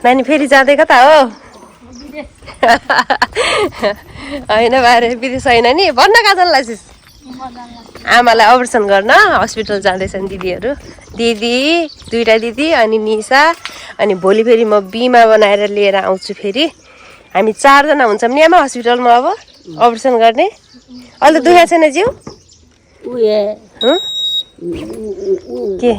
नानी फेरि जाँदै कता हो होइन बारे विदेश होइन नि भन्न कहाँ जान लाग्छिस् आमालाई अपरेसन गर्न हस्पिटल जाँदैछन् दिदीहरू दिदी दुईटा दिदी अनि निशा अनि भोलि फेरि म बिमा बनाएर लिएर आउँछु फेरि हामी 4 जना हुन्छौँ नि आमा हस्पिटलमा अब अपरेसन गर्ने अहिले दुखेको छैन जिउ के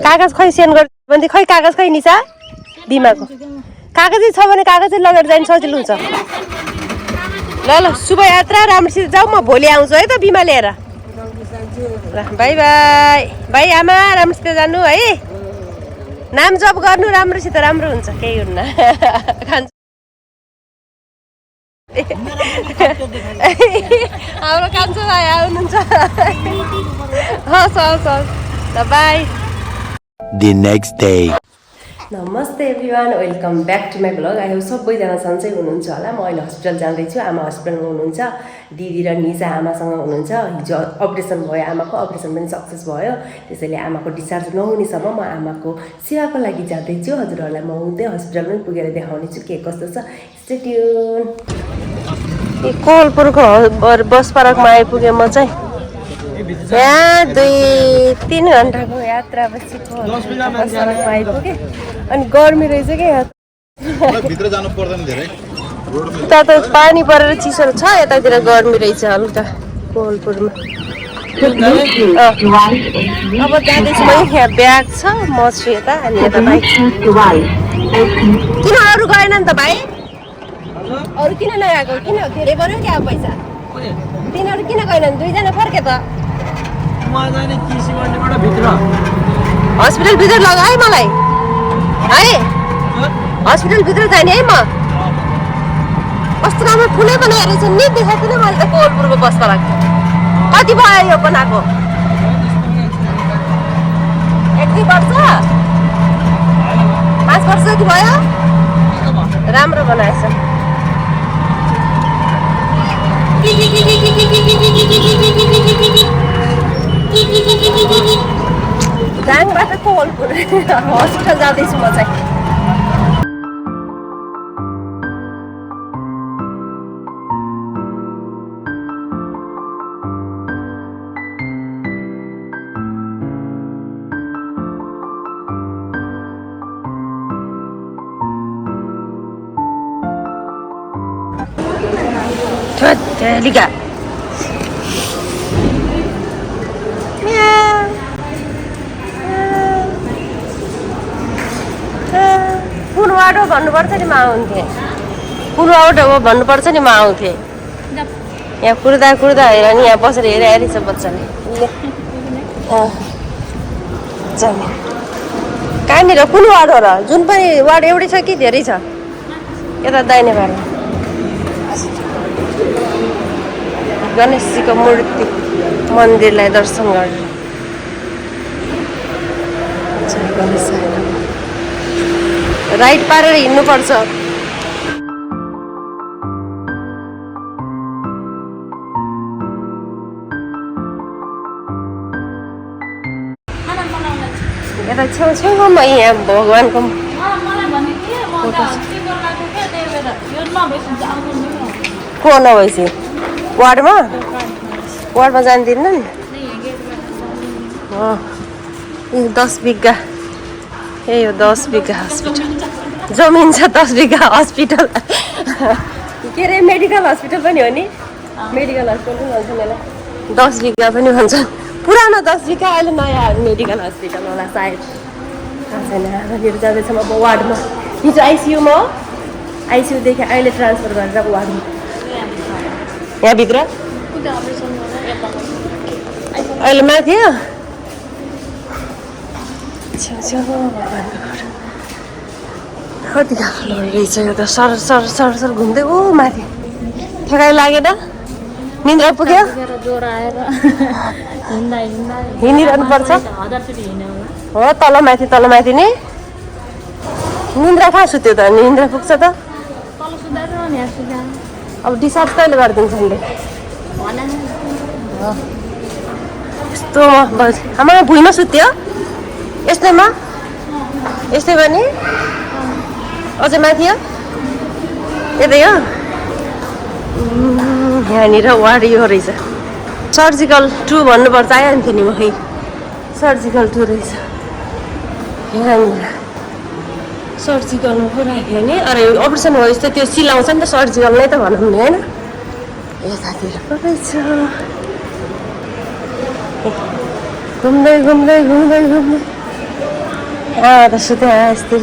कागज खै सेन्ड गर्दै खै कागज खै निशा बिमाको कागजै छ भने कागजै लगेर जानु सजिलो हुन्छ ल ल शुभयात्रा राम्रोसित जाऊ म भोलि आउँछु है त बिमा लिएर ल बाई बाई बाई आमा राम्रोसित जानु है नाम जप गर्नु राम्रोसित राम्रो हुन्छ केही हुन्न खान्छ हाम्रो कान्छो भाइ आउनुहुन्छ हस् हस् हस् ल बाई The next day. नमस्ते everyone welcome back to my blog I hope सबैजना सन्चै हुनुहुन्छ होला म अहिले हस्पिटल जाँदैछु आमा हस्पिटलमा हुनुहुन्छ दिदी र निशा आमासँग हुनुहुन्छ हिजो अपरेसन भयो आमाको अपरेसन पनि सक्सेस भयो त्यसैले आमाको डिस्चार्ज नहुनेसम्म म आमाको सेवाको लागि जाँदैछु हजुरहरूलाई म उतै हस्पिटलमै पुगेर देखाउनेछु के कस्तो छ स्टे ट्युन कोलपुरको बस पार्कमा आइपुगेँ म चाहिँ यहाँ 2-3 घन्टाको यात्रापछि बस पार्कमा आइपुगेँ अनि गर्मी रहेछ क्या यहाँ भित्र जानु पर्दैन धेरै उता त पानी परेर चिसो छ यतातिर गर्मी रहेछ हल्का कोलपुरमा अब जाँदैछु म यहाँ ब्याग छ म छु यता अनि यता बाइक किन अरू गएन नि त भाइ अरू किन नगएको किन धेरै पर्यो क्या पैसा तिनीहरू किन गएनन् 2 जना फर्के त हस्पिटल भित्र लगा है मलाई है हस्पिटल भित्र जाने है म कस्तो राम्रो ठुलै बनाएर रहेछ नि देखाएको थिएन मैले त कोलपुरको बस पार्क कति भयो यो बनाएको 1-2 वर्ष 5 वर्ष जति भयो राम्रो बनाएछ दाङबाट कोलपुर हस्पिटल जाँदैछु म चाहिँ लिगा कुन वार्ड हो भन्नुपर्छ नि म आउँथेँ कुन वार्ड हो भन्नुपर्छ नि म आउँथेँ यहाँ कुर्दा कुर्दा हेर नि यहाँ बसेर हेरिरहेछ बच्चाले कहाँनिर कुन वार्ड हो र जुन पनि वार्ड एउटै छ कि धेरै छ यता दाहिने बाटो गणेशजीको मूर्ति मन्दिरलाई दर्शन गर्ने राइट पारेर हिँड्नुपर्छ यता छेउछेउमा यहाँ भगवान्को को नभएपछि वार्डमा जान्दिनँ नि 10 बिघा यही हो 10 बिघा हस्पिटल जमिन छ 10 बिघा हस्पिटल के अरे मेडिकल हस्पिटल पनि हो नि मेडिकल हस्पिटल पनि भन्छन् यसलाई 10 बिघा पनि भन्छन् पुरानो 10 बिघा अहिले नयाँ मेडिकल हस्पिटल होला सायद छैन हामीहरू जाँदैछौँ अब वार्डमा हिजो आइसियुमा हो आइसियुदेखि अहिले ट्रान्सफर गरेर वार्डमा यहाँभित्र अहिले माथि हो छेउछेउ कति कालो रहेछ यो त सर सर सर सर घुम्दै ऊ माथि थकाइ लागेन निन्द्रा पुग्यो हिँडिरहनु पर्छ हो तल माथि नि निन्द्रा कहाँ सुत्यो त निन्द्रा पुग्छ त अब डिस्चार्ज कहिले गरिदिन्छ नि यस्तो आमा भुइँमा सुत्यो यस्तैमा यस्तै भने अझै माथि हो यतै हो यहाँनिर वार्ड यो रहेछ सर्जिकल 2 भन्नुपर्छ आइहाल्थ्यो नि म सर्जिकल 2 रहेछ यहाँनिर सर्जिकलमा पो राख्यो नि अरे अपरेसन भयो जस्तो त्यो सिलाउँछ नि त सर्जिकल नै त भनौँ नि होइन यतातिर पो रहेछ घुम्दै घुम्दै घुम्दै घुम्दै त सुते यस्तो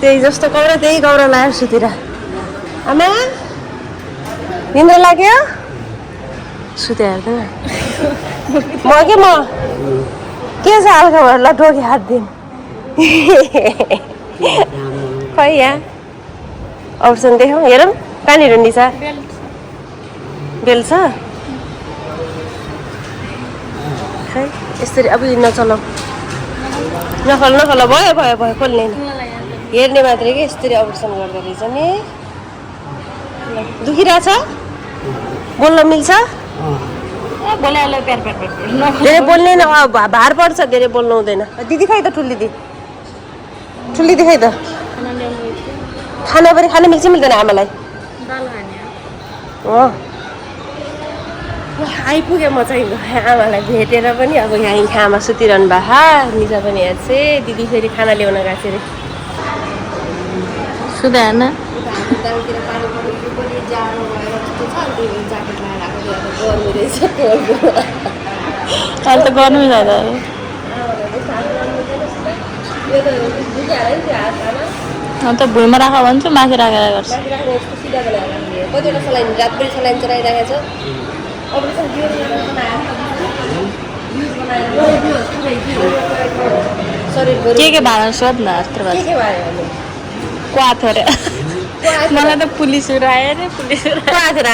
त्यही जस्तो कौरा त्यही कौरा लाएर सुतिर आमा निन्द्रा लाग्यो सुते हेर्दैन म के छ हल्का ल डोकी हात दिउँ खै यहाँ अप्सन देखाउँ हेरौँ कहाँनिर निसा बेल छ खै यसरी अब नचलाऊ नखल भयो खोल्ने हेर्ने मात्रै कि यसरी अप्रेसन गर्दो रहेछ नि दुखिरहेछ बोल्न मिल्छ धेरै बोल्ने न भार पर्छ धेरै बोल्नु हुँदैन दिदी खै त ठुली दिदी खै त खाना पनि खान मिल्छ मिल्दैन आमालाई हो आइपुगेँ म चाहिँ आमालाई भेटेर पनि अब यहाँ आमा सुतिरहनु भएको निसा पनि हेर्छ दिदी फेरि खाना ल्याउन गएको छ अरे सुधार्न अहिले त गर्नु जाँदा अन्त भुइँमा राख भन्छु माथि राखेर गर्छ कतिवटा सलाइन रातभरि सलाइन चलाइरहेको छ के भाडा सोध न अस्त्र क्वाथ अरे मलाई त पुलिसहरू आयो अरे पुलिसहरू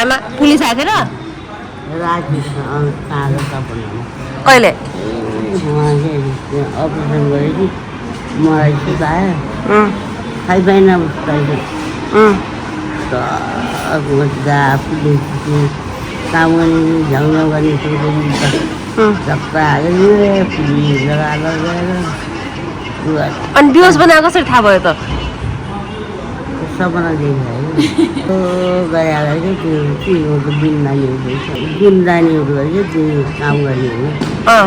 आमा पुलिस आएको थियो कहिले अपरेसन गरेको मलाई सुतायो खाइ पाइन पुलिस काम गर्ने झगडा गर्ने झप्पा हालेर पुलिस जग्गा अनि बिहोस बनाएको कसरी थाहा भयो त सपना देखिरहेको गएर चाहिँ त्यो के हो गुन्दानीहरू चाहिँ त्यो काम गर्ने हो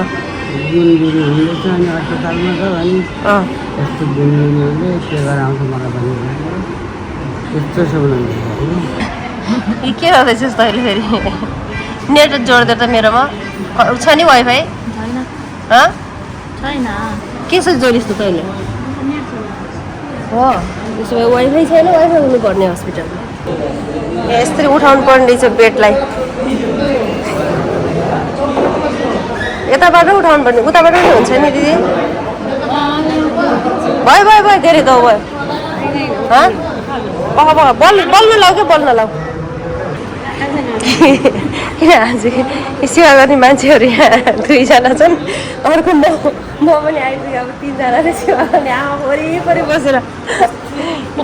गुन्दिनी हुँदैछ अनि अस्पतालमा त अनि यस्तो गुन्दिनीहरूले के गराउँछ मलाई भन्नु त्यस्तो सपना देखेको के गर्दैछस् तैँले फेरि नेट जोडिदिएर त मेरोमा छ नि वाइफाई छैन के छ जोडिस् त तैँले हो त्यसो भए वाइफाई छैन वाइफाई हुनुपर्ने हस्पिटलमा यसरी उठाउनु पर्ने रहेछ बेडलाई यताबाट उठाउनु पर्ने उताबाट पनि हुन्छ नि दिदी भयो धेरै त भयो बल्न लाऊ क्या बल्न लाऊ किन आज सेवा गर्ने मान्छेहरू यहाँ 2 जना छन् अर्को म पनि आइपुगेँ अब 3 जनाले सेवा गर्ने आमा वरिपरि बसेर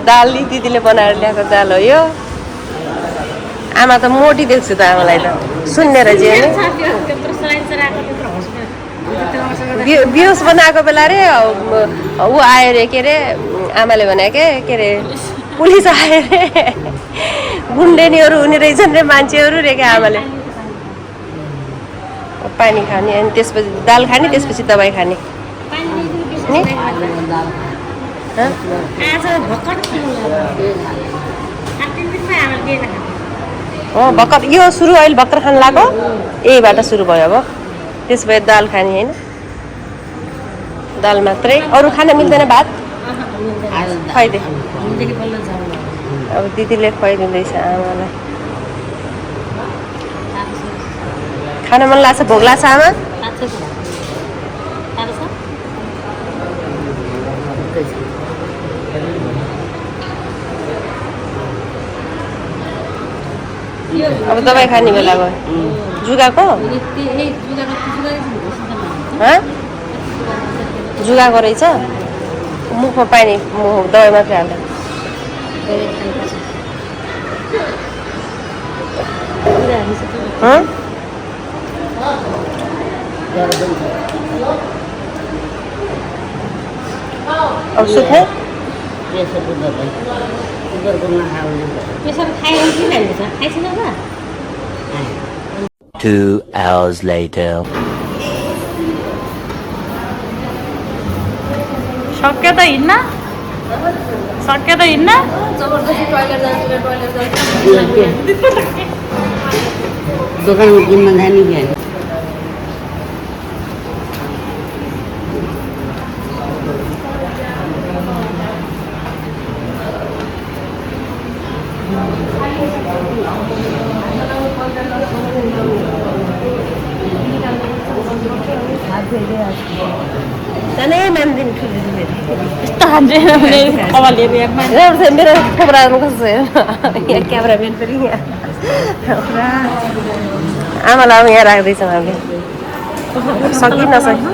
दाल दिदीले बनाएर ल्याएको दाल हो यो आमा त मोटी देख्छु त आमालाई त सुन्ने रहेछ बिहोस बनाएको बेला रे ऊ आयो रे के अरे आमाले भने के अरे पुलिस आयो रे गुन्डेनीहरू हुने रहेछन् रे मान्छेहरू रे क्या आमाले पानी खाने अनि त्यसपछि दाल खाने त्यसपछि दबाई खाने नि भर्खर यो सुरु अहिले भर्खर खान लाग्यो यहीबाट सुरु भयो अब त्यस भए दाल खाने होइन दाल मात्रै अरू खान मिल्दैन भात खुवाइदे अब दिदीले खुवाइदिँदैछ आमालाई खान मन लाग्छ भोक लाग्छ आमा अब दबाई खाने बेला भयो जुगाको जुगाको रहेछ मुखमा पानी दबाई मात्रै हाल्दा अब सुत्ने प्रेसरको दबाई सुगरको नखाउने प्रेसर खायो कि खान्छ खाइछन् अब 2 hours later. सक्यो त हिँड्न जबरजस्ती टोइलेट जान्छु दोकानमा किन्न जाने बिहान जाने मान्दिन ठुलो यस्तो खान्छ कपालले ब्यागमा मेरो खोब्रामा कस्तो छ यहाँ क्यामेराम्यान पनि यहाँ पुरा आमालाई अब यहाँ राख्दैछौँ हामीले सकि नसकि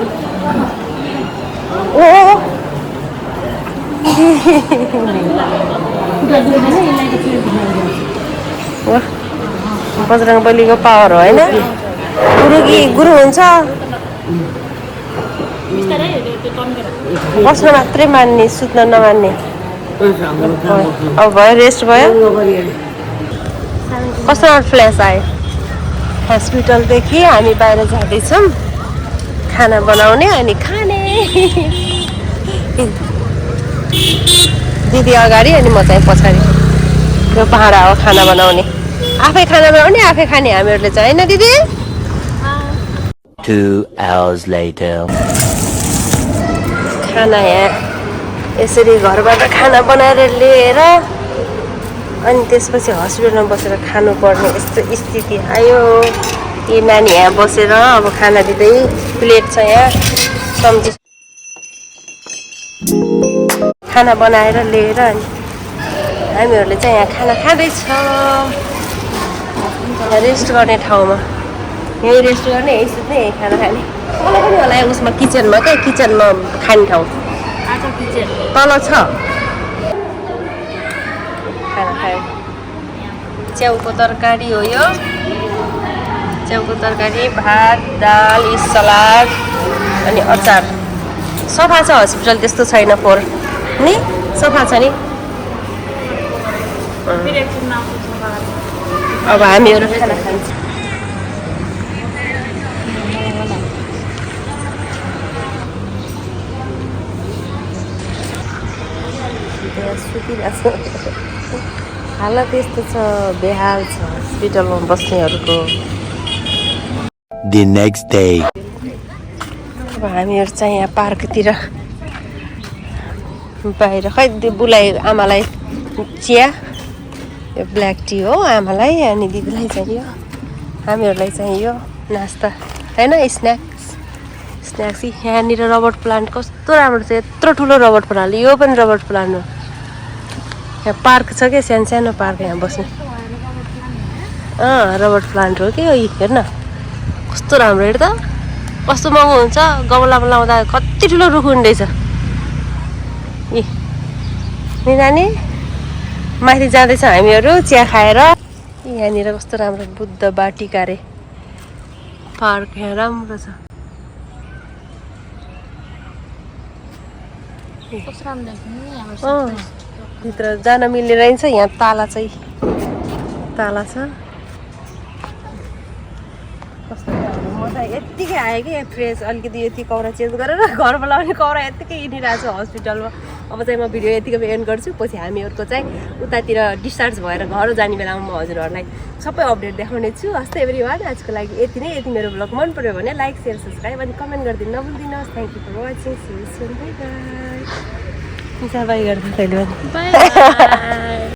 ओ बजरङ बलीको पावर हो होइन गुरु हुन्छ बस्न मात्रै मान्ने सुत्न नमान्ने अब भयो रेस्ट भयो कस्तो फ्ल्यास आयो हस्पिटलदेखि हामी बाहिर जाँदैछौँ खाना बनाउने अनि खाने दिदी अगाडि अनि म चाहिँ पछाडि यो भाँडा हो खाना बनाउने आफै खाना बनाउने आफै खाने हामीहरूले चाहिँ होइन दिदी 2 hours later. खाना यहाँ यसरी घरबाट खाना बनाएर लिएर अनि त्यसपछि हस्पिटलमा बसेर खानुपर्ने यस्तो स्थिति आयो यी नानी यहाँ बसेर अब खाना दिँदै प्लेट छ यहाँ सम्झि खाना बनाएर लिएर अनि हामीहरूले चाहिँ यहाँ खाना खाँदैछौँ रेस्ट गर्ने ठाउँमा यहीँ रेस्ट गर्ने यहीँ सुत्ने यहीँ खाना खाने तल पनि होला उसमा किचनमा क्या किचनमा खाने ठाउँ तल छ खाना खायो च्याउको तरकारी हो यो च्याउको तरकारी भात दाल सलाद अनि अचार सफा छ हस्पिटल त्यस्तो छैन फोहोर नि सफा छ नि अब हामीहरू खाना खान्छौँ सुतिरहेको छ हालत यस्तो छ बेहाल छ हस्पिटलमा बस्नेहरूको The next day. अब हामीहरू चाहिँ यहाँ पार्कतिर बाहिर खै बुलाई आमालाई चिया यो ब्ल्याक टी हो आमालाई अनि दिदीलाई चाहियो हामीहरूलाई चाहियो नास्ता होइन स्न्याक्स यहाँनिर रबर्ट प्लान्ट कस्तो राम्रो छ यत्रो ठुलो रबर्ट प्लान्ट यो पनि रबर्ट प्लान्ट हो यहाँ पार्क छ क्या सानो पार्क यहाँ बस्ने रबर्ट प्लान्ट हो कि यो हेर्न कस्तो राम्रो हेर त कस्तो महँगो हुन्छ गमलामा लाउँदा कति ठुलो रुख हुँदैछ नि नानी माथि जाँदैछ हामीहरू चिया खाएर यहाँनिर कस्तो राम्रो बुद्ध बाटिका रे पार्क यहाँ राम्रो छ भित्र जान मिल्ने रहेछ यहाँ ताला छ कस्तो मजा यत्तिकै आयो कि फ्रेस अलिकति यति कौरा चेन्ज गरेर घरमा लाउने कौरा यत्तिकै हिँडिरहेको छु हस्पिटलमा अब चाहिँ म भिडियो यतिकै एन्ड गर्छु पछि हामीहरूको चाहिँ उतातिर डिस्चार्ज भएर घर जाने बेलामा म हजुरहरूलाई सबै अपडेट देखाउने छु हस्ते एभ्रिवान आजको लागि यति नै यति मेरो ब्लग मन पर्यो भने लाइक सेयर सब्सक्राइब अनि कमेन्ट गरिदिनु नभुल्दिनुहोस् thank you for watching see you soon bye bye गर्दा